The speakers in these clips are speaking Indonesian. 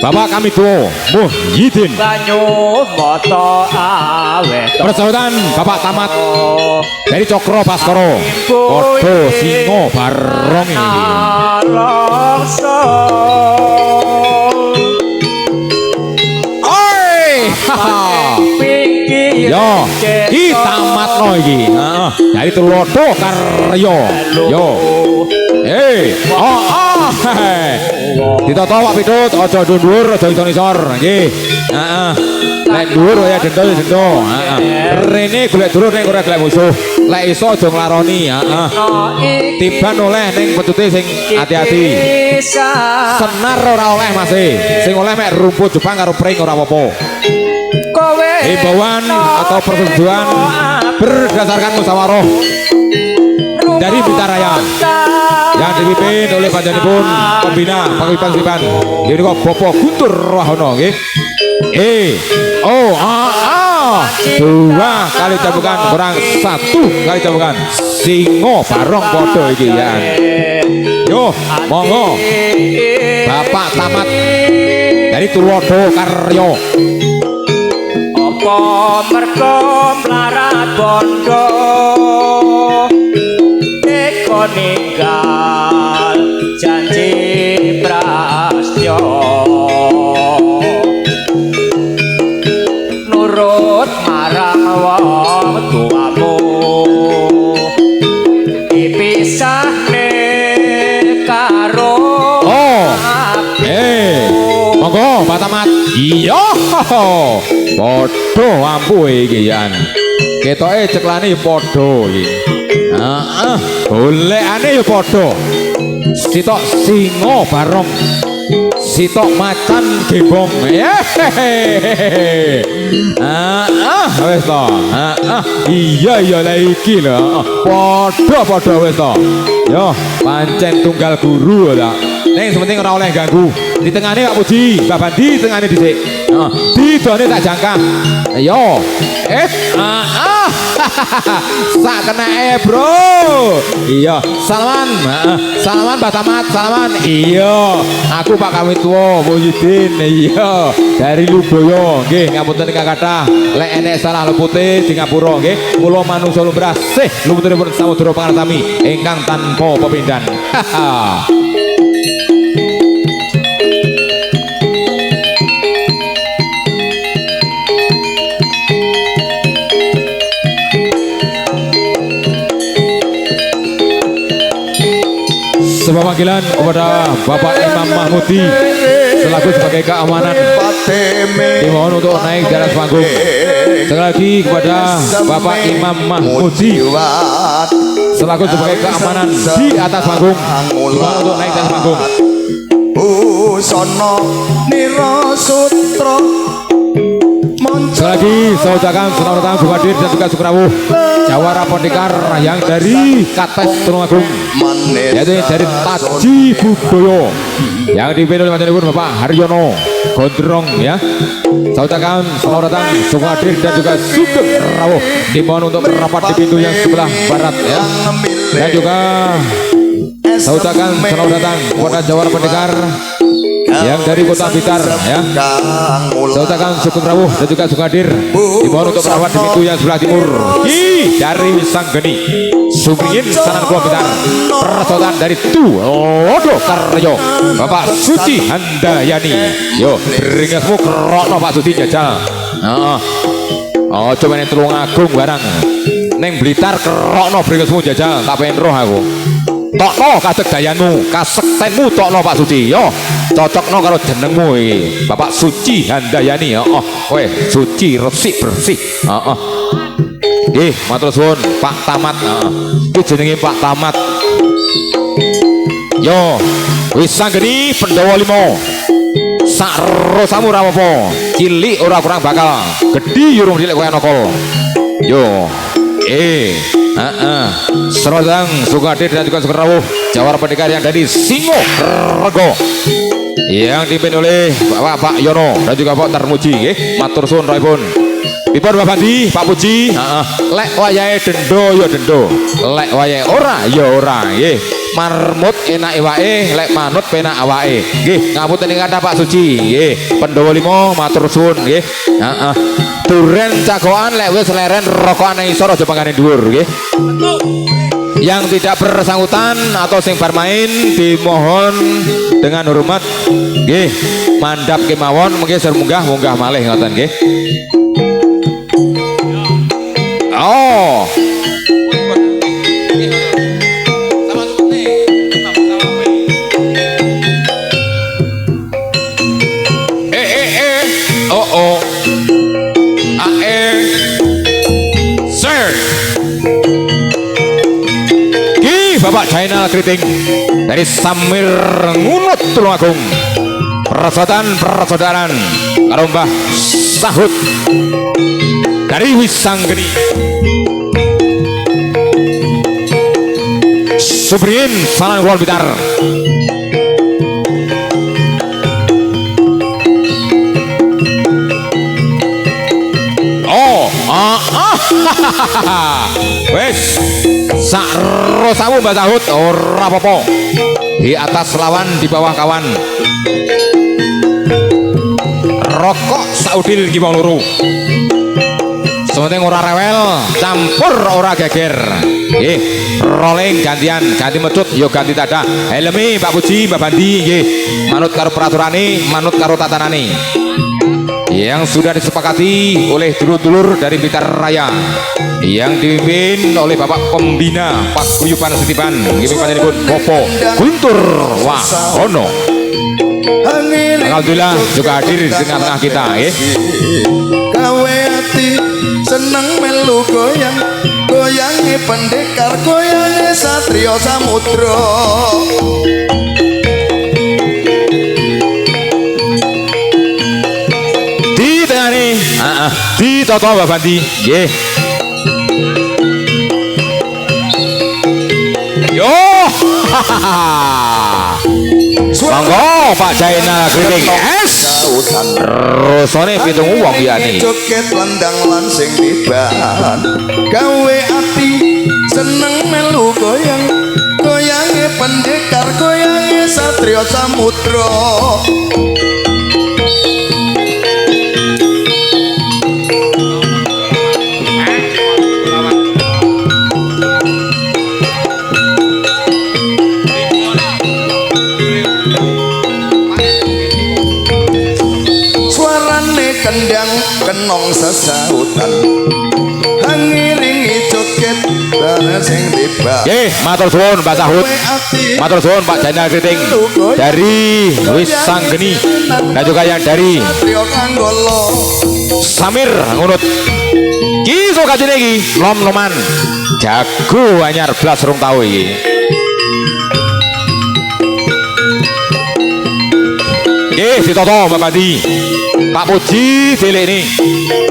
Bapak kami tuh Muhyiddin banyu moto awet persahabatan Bapak Tamat dari Cokro Baskoro Kodo Singo Barong ini oi yo ki tamat no iki dari Tulodo Karyo yo ditata Pak Pidut aja dhuwur aja isor nggih heeh nek dhuwur ya dendo rene golek dulur ning ora golek musuh lek iso aja nglaroni heeh tiban oleh ning petute sing ati-ati senar ora oleh Mas sing oleh mek rumput Jepang karo pring ora apa-apa himbauan atau persetujuan berdasarkan musyawarah dari Bitaraya yang dipimpin oleh panjenenganipun pembina Paguyuban ini kok Bapak Guntur Wahono nggih dua kali cambukan kurang satu kali cambukan Singo Barong podo iki ya yo monggo Bapak Tamat dari Tulodo Karyo apa merko mlarat bondo eko ninggal janji prastyo nurut marang wong tuamu dipisahne karo monggo Pak Tamat iya podo ampuh iki yan ketoke ceklane podo iki golekane ya podo sitok Singo Barong sitok macan gembong wis to iya lah iki lho podo wis to yo pancen tunggal guru ta ning sementing ora oleh ganggu di tengahne Pak Puji Mbak Bandi tengahne dhisik didone tak jangkah yo sak kenake bro iya salaman Pak Tamat salaman iya aku Pak Kami Tuwa Muhyiddin iya dari Lubaya nggih ngapunten ingkang kathah lek enek salah lepute di ngapura nggih kula manungsa lumrah lumutipun samudra pangartami ingkang tanpa pepindhan sebuah panggilan kepada Bapak Imam Mahmudi selaku sebagai keamanan dimohon untuk naik di atas panggung. Sekali lagi kepada Bapak Imam Mahmudi selaku sebagai keamanan di atas panggung dimohon untuk naik di atas panggung. Busono Niro Sutro sekali lagi saya ucapkan selamat datang Sukadir dan juga Sukrawuh Jawara Pendekar yang dari Kates Tulungagung yaitu dari Taji Budaya yang dipimpin oleh panjenengan Bapak Haryono Gondrong ya. Saya ucapkan selamat datang Sukadir dan juga Sugeng Rawuh dimohon untuk merapat di pintu yang sebelah barat ya. Dan juga saya ucapkan selamat datang kepada Jawara Pendekar yang dari Kota Blitar ya. Saya ucapkan Sugeng Rawuh dan juga Sukadir dimohon untuk merawat di pintu yang sebelah timur dari Wisanggeni Sumringin Sanan Kula Blitar persoalan dari Tulodo Karyo Bapak Suci Handayani yo beringasmu kerokno Pak Suci jajal coba yang Tulungagung barang neng Blitar kerokno beringasmu jajal tak pengen roh aku tokno kadek dayanmu kasektenmu tokno Pak Suci yo cocokno karo jenengmu iki Bapak Suci Handayani ya kowe suci resik bersih matur suwun Pak Tamat iki jenenge Pak Tamat yo Wisanggeni Pandhawa 5 sak rosamu ora apa cilik ora kurang bakal gedhi urung cilik kowe nokol yo Serodang Sukadir dan juga Sugeng Rawuh Jawara Pendekar yang dari Singo Rego yang dipimpin oleh Bapak Yono dan juga Pak Tarmuji matur suwun raipun Dipun Bapak Bandi, Pak Puji, lek wayahe dendo ya dendo, lek wayahe ora ya ora, nggih. Marmut enak wae, lek manut penak awake. Nggih, ngapunten ing kathah Pak Suci, nggih. Pandhawa 5 matur suwun, nggih. Heeh. Duren cagokan lek wis leren rokokan nang isor aja pangane dhuwur, nggih. Yang tidak bersangkutan atau sing bermain dimohon dengan hormat, nggih, mandhap kemawon mengki sur munggah malih ngoten nggih. Oh. Oh. Sir. Ki Bapak China Kriting dari Samir Ngunut Tulungagung. Persaudaraan karo Mbah Sahut dari Wisanggeni. Supriin Salang Kulon Bitar. Wes sak rosamu Mbak Sahut ora apa-apa. Di atas lawan, di bawah kawan. Rokok saudil ki wong loro. Sementing ora rewel, campur ora geger. Nggih, rolling gantian, ganti mecut yo ganti tada. Helmi Pak Puji, Mbak Bandi nggih. Manut karo peraturane, manut karo tatanane. Yang sudah disepakati oleh dulur-dulur dari Blitar Raya yang dipimpin oleh Bapak Pembina Paguyuban Setipan nggih panjenenganipun Bapak Guntur Wahono. Alhamdulillah juga hadir di tengah-tengah kita nggih. Gawe ati seneng melu goyang, goyange pendekar, goyange satrio samudra. Di toto Mbak Bandi nggih. Yo. Monggo Pak China Kriting es. Rusane pitung wong liyane. Joget landang lan sing tiban. Gawe ati seneng melu goyang, goyange pendekar, goyange satrio samudra. Kendang kenong sesautan ngiringi joget bareng sing tiba. Nggih, matur suwun Mbak Sahut. Matur suwun Pak China Kriting dari Wisanggeni dan juga yang dari Samir Ngunut. Ki sok kajene iki nom-noman jago anyar blas rong tau iki. Nggih, ditoto Mbak Bandi. Pak Puji cilik ini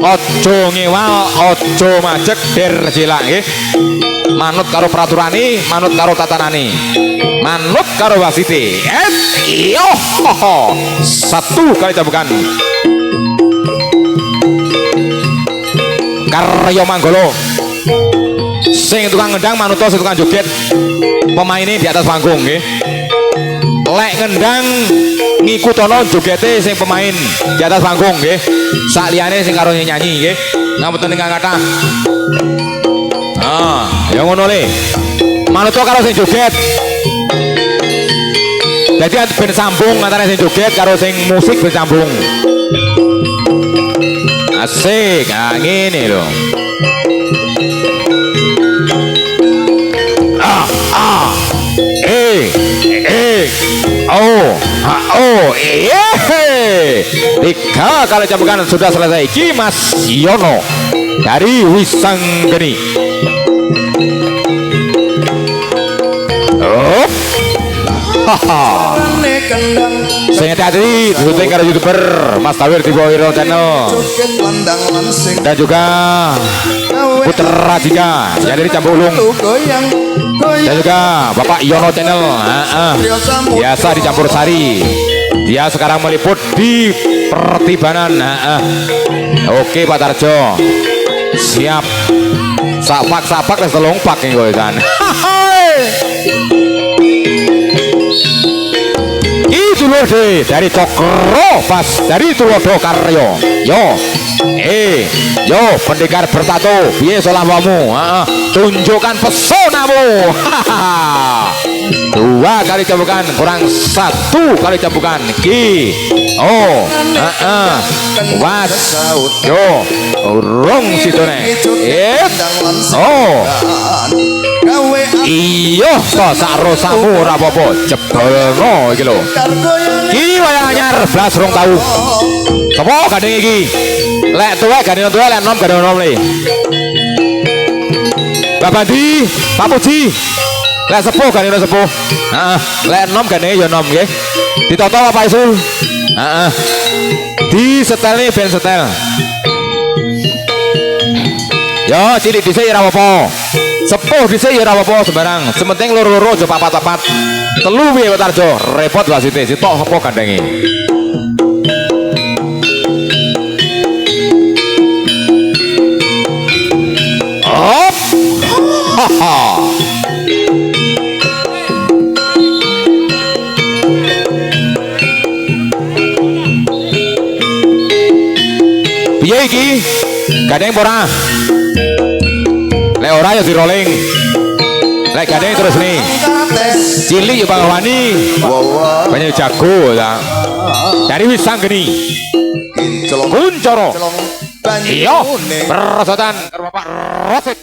ojo ngewal, ojo majek der cilak nggih. Manut karo peraturane, manut karo tatanane, manut karo wasite. Yo, satu kali cabukan. Karya Manggolo. Sing tukang ngendang manut sing tukang joget. Pemaine di atas panggung nggih. Lek ngendang ngikutono jogete sing pemain di atas panggung nggih. Sak liyane sing karo nyanyi nggih. Ngapunten ingkang kathah. Ya ngono le. Manut karo sing joget. Dadi ben sambung antara sing joget karo sing musik ben sambung. Asik, ngene lho. Tiga kali cambukan sudah selesai. Ki Mas Yono dari Wisanggeni. Saya tadi syuting karena YouTuber Mas Tawir di Wiro Channel dan juga Putra Jika yang dari Campulung dan juga Bapak Yono Channel biasa dicampur sari Dia sekarang meliput di pertibanan. Oke Pak Tarjo. Siap. Sapak wis telung pak iki kowe kan. Itu loh deh dari Cokro Pas dari Tulodo Karyo. Yo pendekar bertato piye selamamu. Tunjukkan pesonamu. Dua kali cambukan kurang satu kali cambukan. Was yo urung situne. Iya kok sakrosamu ora apa-apa jebolno iki lho. Iki wayang anyar blas rong tau. Sopo gandeng iki? Lek tuwa gandeng tuwa, lek nom gandeng nom le. Bapak Di, Pak Puji. Lek sepuh gandeng sepuh. Heeh, lek nom gandeng ya nom nggih. Ditoto apa isul? Heeh. Di setelne ben setel. Yo cilik dhisik ya ora apa-apa. Sepuh dhisik ya ora apa-apa sembarang. Sementing loro-loro aja papat-papat. Telu piye Pak Tarjo? Repot wasite. Sitok apa gandenge? Hop. Haha. Piye iki? Gandeng ora? Lek ora ya di rolling. Lek gandeng terus nih. Cilik ya Bang Wani. Banyak jago ta. Dari Wisanggeni. Kuncoro. Iya, persotan karo Bapak Rosit.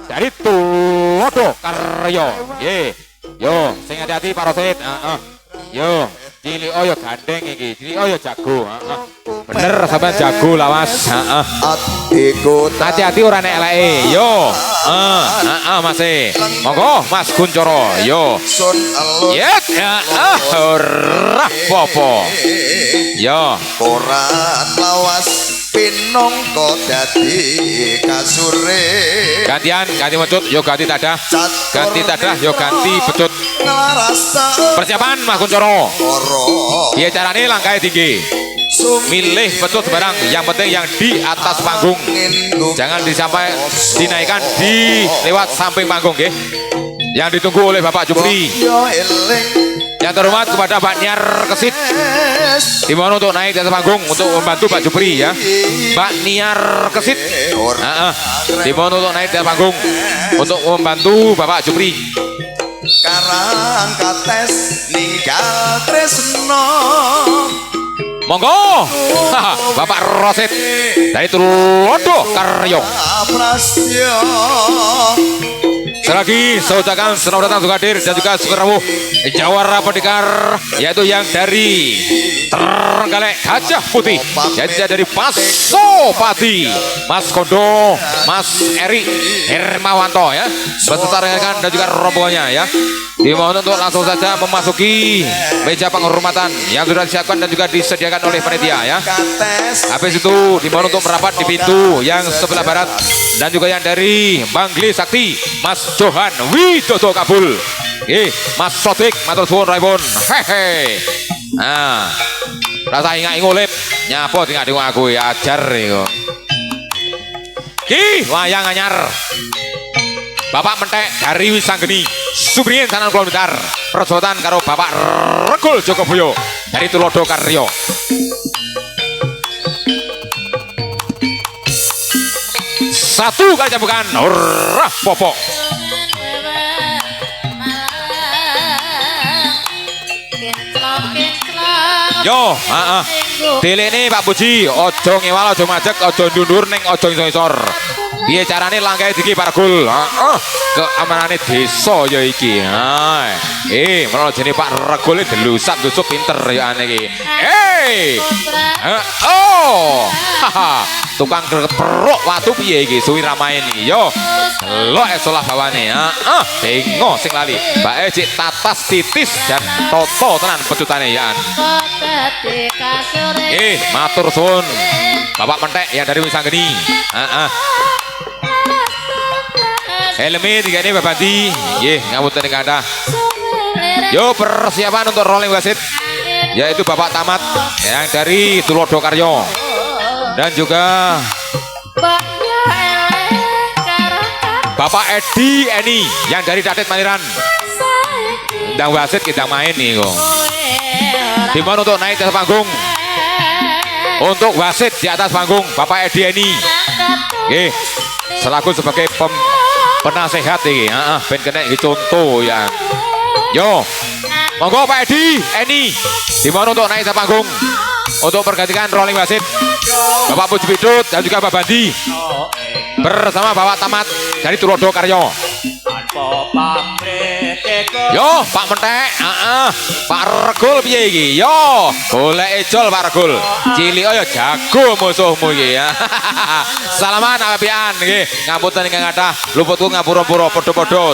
Dari Tulodo Karyo. Nggih. Yo, sing hati-hati Pak Rosit. Yo, cilik oh ya gandeng iki. Cilik oh ya jago. Bener sampean jago lawas. Hati-hati ora nek eleke. Yo. Mas e. Monggo Mas Kuncoro. Yo. Yet. Ora popo. Yo. Ora lawas pinongko dadi kasure. Ganti mecut, yo ganti tadah. Ganti tadah, yo ganti becut. Persiapan Mas Kuncoro. Piye carane langkahe tinggi. Milih betul barang, yang penting yang di atas panggung, jangan disampai dinaikkan di lewat samping panggung, nggih. Yang ditunggu oleh Bapak Jupri. Yang terhormat kepada Pak Niar Kesit, dimohon untuk naik di atas panggung untuk membantu Pak Jupri ya. Pak Niar Kesit, dimohon untuk naik di atas panggung untuk membantu Bapak Jupri. Karang kates ninggal tresno. Monggo, Bapak Rosit dari Tulodo Karyo. Selagi saya ucapkan selamat datang untuk hadir dan juga syukur jawara pendekar, yaitu yang dari Trenggalek Gajah Putih, yaitu dari Pasopati, Mas Kondo, Mas Eri Hermawanto ya, beserta rekan dan juga rombongannya ya. Dimohon untuk langsung saja memasuki meja penghormatan yang sudah disiapkan dan juga disediakan oleh panitia ya. Habis itu dimohon untuk merapat di pintu yang sebelah barat dan juga yang dari Bangli Sakti, Mas Johan Widodo Kabul. Mas Sodik matur suwun raipun. Hehe. Nah, rasa ingat ngulip nyapa tinggal di aku ya ajar iku. Wayang anyar. Bapak Mentek dari Wisanggeni, Subrien Sanan Kulon Bentar, persotan karo Bapak Regul Jogoboyo dari Tulodo Karyo. Satu kali cambukan, ora popo. Yo, dilene Pak Puji, ojo ngewal, ojo majek, ojo ndundur ning ojo isor-isor. Piye carane langkahe iki Pak Regul? Keamanane desa ya iki. Menawa jenenge Pak Regul delusat dusuk pinter ya ane iki. Tukang peruk watu piye iki suwi ramain iki yo. Delok esolah bawane. Dengo sing lali. Mbake cik tatas titis dan toto tenan pecutane ya. Matur suwun. Bapak Mentek yang dari Wisanggeni. Helmi tiga ini Bapak Di. Ngapunten kathah. Yo persiapan untuk rolling wasit. yaitu Bapak Tamat yang dari Tulodo Karyo, dan juga Bapak Edi Eni yang dari Datit Maniran. Ndang wasit kita main nih kok. Dimana untuk naik ke atas panggung, untuk wasit di atas panggung Bapak Edi Eni. Oke, selaku sebagai penasehat nih, ben kena contoh ya. Yo, monggo Pak Edi Eni. Dimana untuk naik ke atas panggung, untuk pergantikan rolling wasit Bapak Puji Bidut dan juga Bapak Bandi bersama Bapak Tamat dari Tulodo Karyo. Yo Pak Mentek, Pak Regul piye iki? Yo, golek ejol Pak Regul. Cilik ya jago musuhmu iki ya. Salaman apian nggih. Ngapunten ingkang kathah, luputku ngapura-pura padha-padha.